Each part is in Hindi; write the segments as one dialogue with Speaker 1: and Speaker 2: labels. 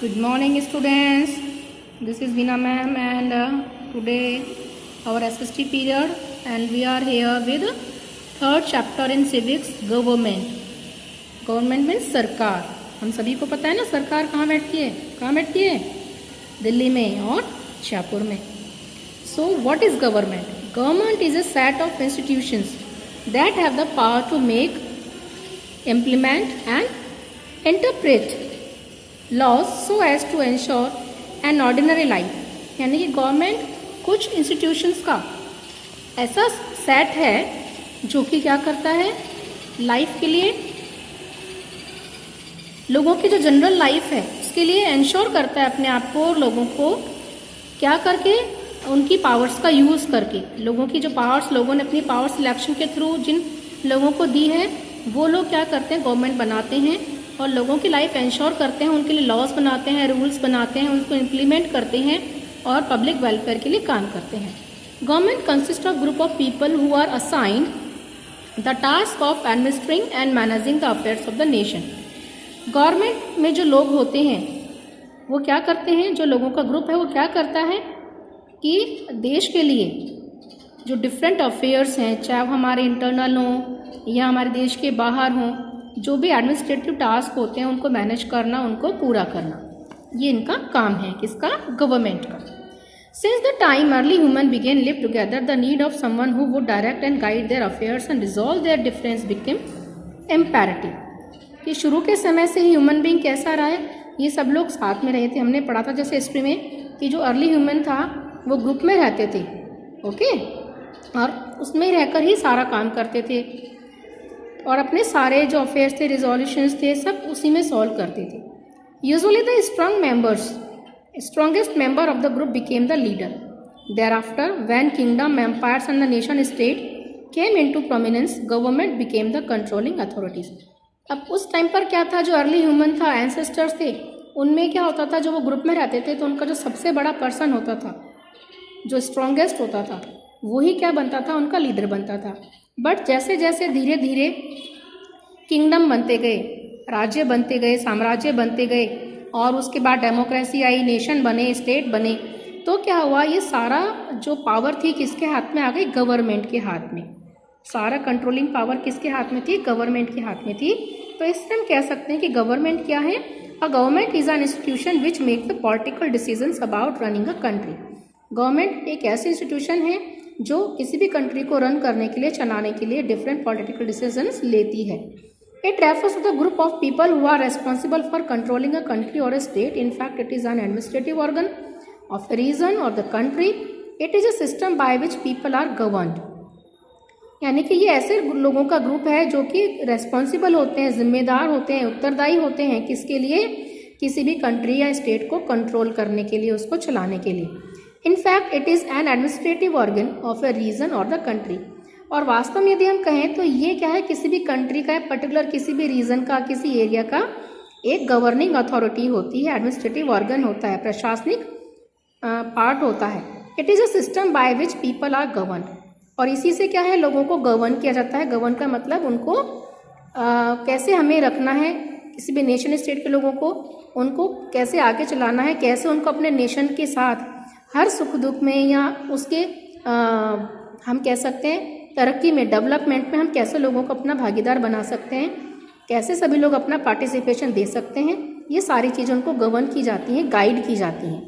Speaker 1: Good morning, students. This is Veena ma'am, and today our SST period, and we are here with third chapter in civics, government. Government means सरकार. हम सभी को पता है ना सरकार कहाँ बैठती है? कहाँ बैठती है? दिल्ली में और जयपुर में. So what is government? Government is a set of institutions that have the power to make, implement and interpret laws so as to ensure an ordinary life. यानी कि गवर्नमेंट कुछ इंस्टीट्यूशंस का ऐसा सेट है जो कि क्या करता है, लाइफ के लिए, लोगों की जो जनरल लाइफ है उसके लिए इंश्योर करता है अपने आप को और लोगों को क्या करके, उनकी पावर्स का यूज़ करके. लोगों की जो पावर्स लोगों ने अपनी पावर सिलेक्शन के थ्रू जिन लोगों को दी है वो लोग क्या करते हैं, गवर्नमेंट बनाते हैं और लोगों की लाइफ इंश्योर करते हैं, उनके लिए लॉज बनाते हैं, रूल्स बनाते हैं, उनको इम्प्लीमेंट करते हैं और पब्लिक वेलफेयर के लिए काम करते हैं. Government consist of group of people who are assigned the task of administering and managing the affairs of the nation. Government में जो लोग होते हैं वो क्या करते हैं, जो लोगों का ग्रुप है वो क्या करता है कि देश के लिए जो डिफरेंट अफेयर्स हैं, चाहे वो हमारे इंटरनल हों या हमारे देश के बाहर हों, जो भी एडमिनिस्ट्रेटिव टास्क होते हैं उनको मैनेज करना, उनको पूरा करना, ये इनका काम है. किसका? गवर्नमेंट का. Since the time early human begin live together the need of someone who would direct and guide their affairs and resolve their difference became imperative. कि शुरू के समय से ही ह्यूमन बीइंग कैसा रहा है, ये सब लोग साथ में रहे थे. हमने पढ़ा था जैसे हिस्ट्री में कि जो अर्ली ह्यूमन था वो ग्रुप में रहते थे, ओके, और उसमें रहकर ही सारा काम करते थे और अपने सारे जो अफेयर्स थे, रिजोल्यूशंस थे, सब उसी में सॉल्व करते थे. Usually the strongest member of the group became the leader. Thereafter when kingdom, empires and the nation state came into prominence, government became the controlling authorities. अब उस टाइम पर क्या था, जो अर्ली ह्यूमन था, एंसेस्टर्स थे, उनमें क्या होता था, जो वो ग्रुप में रहते थे तो उनका जो सबसे बड़ा पर्सन होता था, जो स्ट्रॉन्गेस्ट होता था, वही क्या बनता था, उनका लीडर बनता था. बट जैसे जैसे धीरे धीरे किंगडम बनते गए, राज्य बनते गए, साम्राज्य बनते गए और उसके बाद डेमोक्रेसी आई, नेशन बने, स्टेट बने, तो क्या हुआ, ये सारा जो पावर थी किसके हाथ में आ गई, गवर्नमेंट के हाथ में. सारा कंट्रोलिंग पावर किसके हाथ में थी, गवर्नमेंट के हाथ में थी. तो इससे हम कह सकते हैं कि गवर्नमेंट क्या है, a government is an institution which make the political decisions about running a country. Government एक ऐसी इंस्टीट्यूशन है जो किसी भी कंट्री को रन करने के लिए, चलाने के लिए डिफरेंट पॉलिटिकल डिसीजंस लेती है. It refers to the group of people who are responsible for controlling a country और a state. In fact it is an administrative organ of a region और the country. It is a system by which people are governed. यानी कि ये ऐसे लोगों का ग्रुप है जो कि रेस्पॉन्सिबल होते हैं, जिम्मेदार होते हैं, उत्तरदायी होते हैं किसके लिए, किसी भी कंट्री या स्टेट को कंट्रोल करने के लिए, उसको चलाने के लिए. In fact, it is an administrative organ of a region or the country. और वास्तव में यदि हम कहें तो ये क्या है, किसी भी कंट्री का, पर्टिकुलर किसी भी रीजन का, किसी एरिया का एक गवर्निंग अथॉरिटी होती है, एडमिनिस्ट्रेटिव ऑर्गन होता है, प्रशासनिक पार्ट होता है. It is a system by which people are govern. और इसी से क्या है, लोगों को गवर्न किया जाता है. गवर्न का मतलब उनको कैसे हमें रखना है, किसी भी नेशन स्टेट के लोगों को, उनको कैसे आगे चलाना है, कैसे उनको अपने नेशन के साथ हर सुख दुख में या उसके हम कह सकते हैं तरक्की में, डेवलपमेंट में हम कैसे लोगों को अपना भागीदार बना सकते हैं, कैसे सभी लोग अपना पार्टिसिपेशन दे सकते हैं, ये सारी चीज़ें उनको गवर्न की जाती हैं, गाइड की जाती हैं.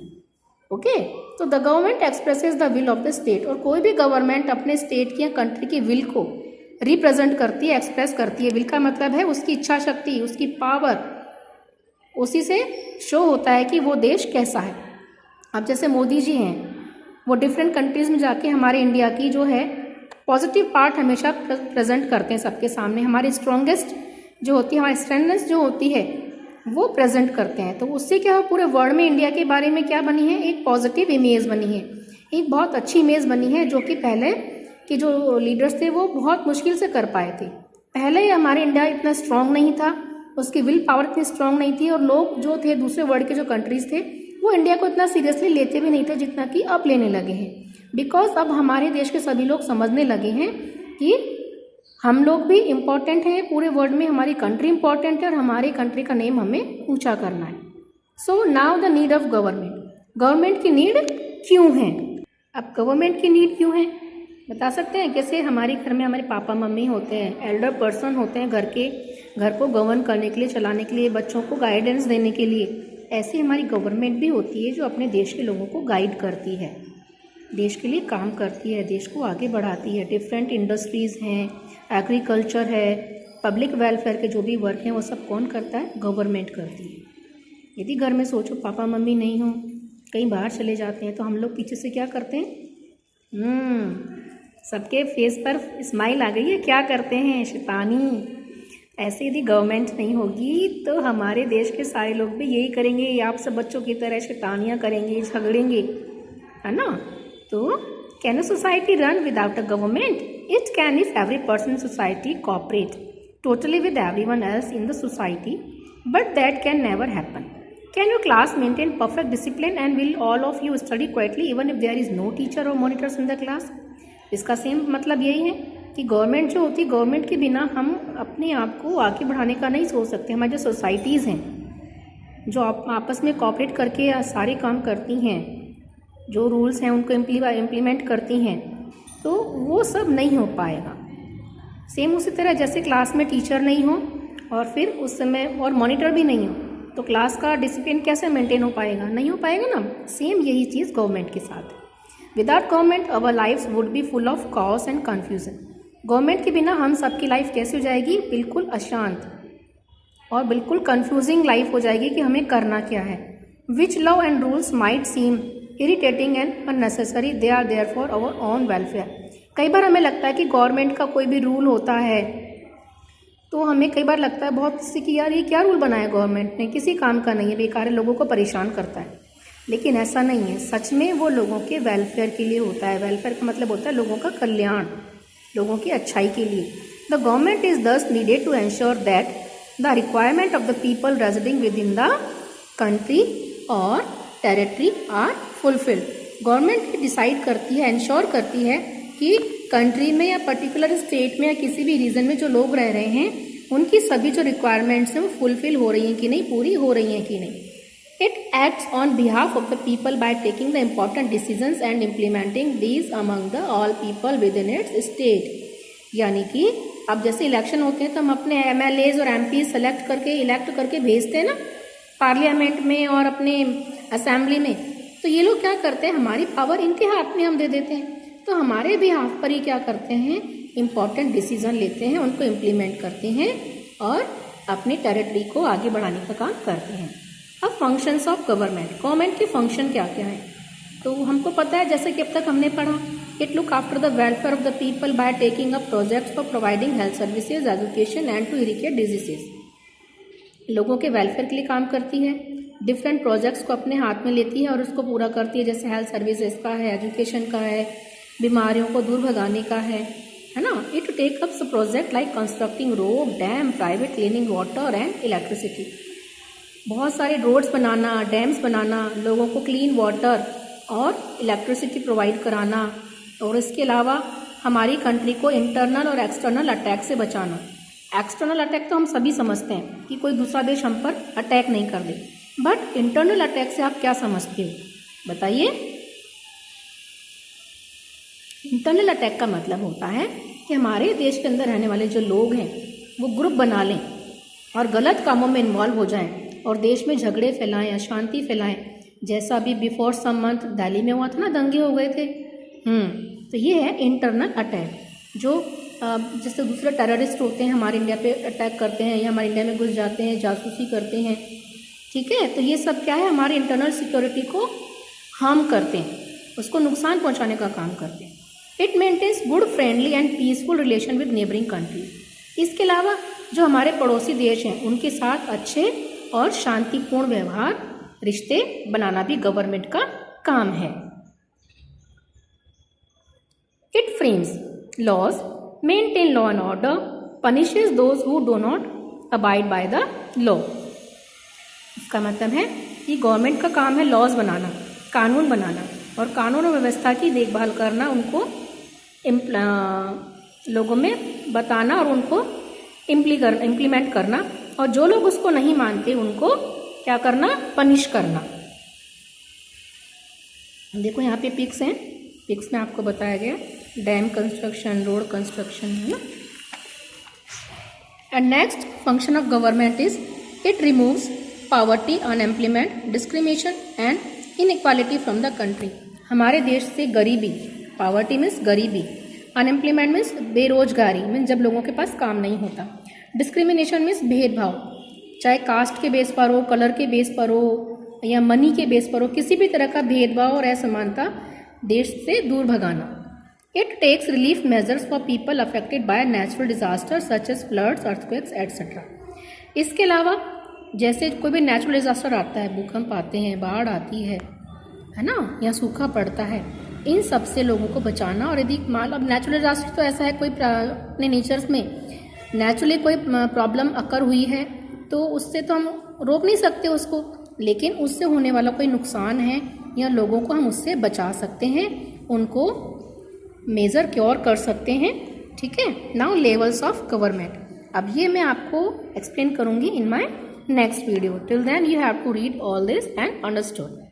Speaker 1: ओके, तो the government expresses the will of the state. और कोई भी गवर्नमेंट अपने स्टेट की या कंट्री की विल को रिप्रेजेंट करती है, एक्सप्रेस करती है. विल का मतलब है उसकी इच्छा शक्ति, उसकी पावर, उसी से शो होता है कि वो देश कैसा है. अब जैसे मोदी जी हैं, वो डिफरेंट कंट्रीज़ में जाके हमारे इंडिया की जो है पॉजिटिव पार्ट हमेशा प्रेजेंट करते हैं सबके सामने. हमारी स्ट्रॉन्गेस्ट जो होती है, हमारी स्ट्रेंथनेस जो होती है वो प्रेजेंट करते हैं. तो उससे क्या हो, पूरे वर्ल्ड में इंडिया के बारे में क्या बनी है, एक पॉजिटिव इमेज बनी है, एक बहुत अच्छी इमेज बनी है, जो कि पहले के जो लीडर्स थे वो बहुत मुश्किल से कर पाए थे. पहले हमारे इंडिया इतना स्ट्रांग नहीं था, उसकी विल पावर इतनी स्ट्रांग नहीं थी और लोग जो थे दूसरे वर्ल्ड के जो कंट्रीज़ थे वो इंडिया को इतना सीरियसली लेते भी नहीं थे जितना कि अब लेने लगे हैं. बिकॉज अब हमारे देश के सभी लोग समझने लगे हैं कि हम लोग भी इम्पॉर्टेंट हैं, पूरे वर्ल्ड में हमारी कंट्री इम्पॉर्टेंट है और हमारी कंट्री का नेम हमें ऊंचा करना है. So now the need of government, government की नीड क्यों है? अब गवर्नमेंट की नीड क्यों है बता सकते हैं? कैसे हमारे घर में हमारे पापा मम्मी होते हैं, एल्डर पर्सन होते हैं घर को गवर्न करने के लिए, चलाने के लिए, बच्चों को गाइडेंस देने के लिए, ऐसे हमारी गवर्नमेंट भी होती है जो अपने देश के लोगों को गाइड करती है, देश के लिए काम करती है, देश को आगे बढ़ाती है। डिफरेंट इंडस्ट्रीज़ हैं, एग्रीकल्चर है, पब्लिक वेलफेयर के जो भी वर्क हैं वो सब कौन करता है? गवर्नमेंट करती है। यदि घर में सोचो पापा मम्मी नहीं हो, कहीं बाहर चले जाते हैं, तो हम लोग पीछे से क्या करते हैं? सबके फेस पर स्माइल आ गई है, क्या करते हैं? शैतानी। ऐसे यदि गवर्नमेंट नहीं होगी तो हमारे देश के सारे लोग भी यही करेंगे, आप सब बच्चों की तरह शैतानियाँ करेंगे, झगड़ेंगे, है ना? तो can a society run without a government? It can if every person in society cooperate totally with everyone else in the society, but that can never happen. Can your class maintain perfect discipline and will all of you study quietly even if there is no teacher or monitors in the class? इसका सेम मतलब यही है कि गवर्नमेंट जो होती है, गवर्नमेंट के बिना हम अपने आप को आगे बढ़ाने का नहीं सोच सकते। हमारी जो सोसाइटीज़ हैं जो आपस में कोऑपरेट करके सारे काम करती हैं, जो रूल्स हैं उनको इम्प्लीमेंट करती हैं, तो वो सब नहीं हो पाएगा। सेम उसी तरह जैसे क्लास में टीचर नहीं हो और फिर उस समय और मॉनिटर भी नहीं हो, तो क्लास का डिसिप्लिन कैसे मेंटेन हो पाएगा? नहीं हो पाएगा ना। सेम यही चीज़ गवर्नमेंट के साथ है। Without government our lifes would be full of chaos and confusion. Government के बिना हम सबकी लाइफ कैसे हो जाएगी? बिल्कुल अशांत और बिल्कुल कन्फ्यूजिंग लाइफ हो जाएगी कि हमें करना क्या है। Which law and rules might seem irritating and unnecessary, they are there for our own welfare. कई बार हमें लगता है कि गवर्नमेंट का कोई भी रूल होता है तो हमें कई बार लगता है बहुत से कि यार ये क्या रूल बनाया गवर्नमेंट ने, किसी काम का नहीं है, बेकार है, लोगों को परेशान करता है। लेकिन ऐसा नहीं है, सच में वो लोगों के वेलफेयर के लिए होता है। वेलफेयर का मतलब होता है लोगों का कल्याण, लोगों की अच्छाई के लिए। The government is thus needed to ensure that the requirement of the people residing within the country और territory are fulfilled. Government decide करती है, इंश्योर करती है कि कंट्री में या पर्टिकुलर स्टेट में या किसी भी रीजन में जो लोग रह रहे हैं उनकी सभी जो रिक्वायरमेंट्स हैं वो फुलफिल हो रही हैं कि नहीं, पूरी हो रही हैं कि नहीं। It acts on behalf of the people by taking the important decisions and implementing these among the all people within its state। यानी कि अब जैसे इलेक्शन होते हैं तो हम अपने MLAs और MP सेलेक्ट करके इलेक्ट करके भेजते हैं ना पार्लियामेंट में और अपने असेंबली में, तो ये लोग क्या करते हैं, हमारी पावर इनके हाथ में हम दे देते हैं, तो हमारे भी हाथ पर ही क्या करते हैं, इम्पॉर्टेंट डिसीजन लेते हैं, उनको इम्प्लीमेंट करते हैं और अपने टेरिटरी को आगे बढ़ाने का काम करते हैं। अब फंक्शंस ऑफ गवर्नमेंट के फंक्शन क्या क्या हैं, तो हमको पता है जैसे कि अब तक हमने पढ़ा, it look after the welfare of the people by taking up projects for providing health services, education and to eradicate diseases. लोगों के वेलफेयर के लिए काम करती है, डिफरेंट प्रोजेक्ट्स को अपने हाथ में लेती है और उसको पूरा करती है, जैसे हेल्थ सर्विसेज का है, एजुकेशन का है, बीमारियों को दूर भगाने का है ना। It take up project like constructing road, dam, private cleaning water and electricity. बहुत सारे रोड्स बनाना, डैम्स बनाना, लोगों को क्लीन वाटर और इलेक्ट्रिसिटी प्रोवाइड कराना, और इसके अलावा हमारी कंट्री को इंटरनल और एक्सटर्नल अटैक से बचाना। एक्सटर्नल अटैक तो हम सभी समझते हैं कि कोई दूसरा देश हम पर अटैक नहीं कर दे, बट इंटरनल अटैक से आप क्या समझते हो बताइए? इंटरनल अटैक का मतलब होता है कि हमारे देश के अंदर रहने वाले जो लोग हैं वो ग्रुप बना लें और गलत कामों में इन्वॉल्व हो जाएं और देश में झगड़े फैलाएं, अशांति फैलाएं, जैसा अभी बिफोर सम मंथ दिल्ली में हुआ था ना, दंगे हो गए थे। तो ये है इंटरनल अटैक, जो जैसे दूसरे टेररिस्ट होते हैं हमारे इंडिया पे अटैक करते हैं या हमारे इंडिया में घुस जाते हैं, जासूसी करते हैं, ठीक है। तो ये सब क्या है, हमारे इंटरनल सिक्योरिटी को हार्म करते हैं, उसको नुकसान पहुंचाने का काम करते हैं। It maintains good, friendly and peaceful relation with neighbouring countries. इसके अलावा जो हमारे पड़ोसी देश हैं उनके साथ अच्छे और शांतिपूर्ण व्यवहार, रिश्ते बनाना भी गवर्नमेंट का काम है। It frames laws, maintain law and order, punishes those who do not abide by the law. इसका मतलब है कि गवर्नमेंट का काम है लॉज बनाना, कानून बनाना, और कानून और व्यवस्था की देखभाल करना, उनको लोगों में बताना और उनको इम्प्लीमेंट करना, और जो लोग उसको नहीं मानते उनको क्या करना, पनिश करना। देखो यहाँ पे पिक्स हैं, पिक्स में आपको बताया गया डैम कंस्ट्रक्शन, रोड कंस्ट्रक्शन, है ना। And next function of government is it removes poverty, unemployment, discrimination and inequality from the country. हमारे देश से गरीबी, पॉवर्टी मीन्स गरीबी, अनएम्प्लॉयमेंट मीन्स बेरोजगारी, मीन्स जब लोगों के पास काम नहीं होता, डिस्क्रिमिनेशन मीन्स भेदभाव, चाहे कास्ट के बेस पर हो, कलर के बेस पर हो या मनी के बेस पर हो, किसी भी तरह का भेदभाव और असमानता देश से दूर भगाना। It takes relief measures for people affected by natural disaster such as floods, earthquakes etcetera. इसके अलावा जैसे कोई भी नेचुरल डिजास्टर आता है, भूकंप आते हैं, बाढ़ आती है ना, या सूखा पड़ता है, इन सब से लोगों को बचाना। और यदि मान अब नेचुरल डिजास्टर तो ऐसा है, कोई अपने नेचर्स में नेचुरली कोई प्रॉब्लम अकर हुई है तो उससे तो हम रोक नहीं सकते उसको, लेकिन उससे होने वाला कोई नुकसान है या लोगों को हम उससे बचा सकते हैं, उनको मेजर क्योर कर सकते हैं। ठीक है। नाउ लेवल्स ऑफ गवर्नमेंट, अब ये मैं आपको एक्सप्लेन करूंगी in my next video. Till then you have to read all this and understood.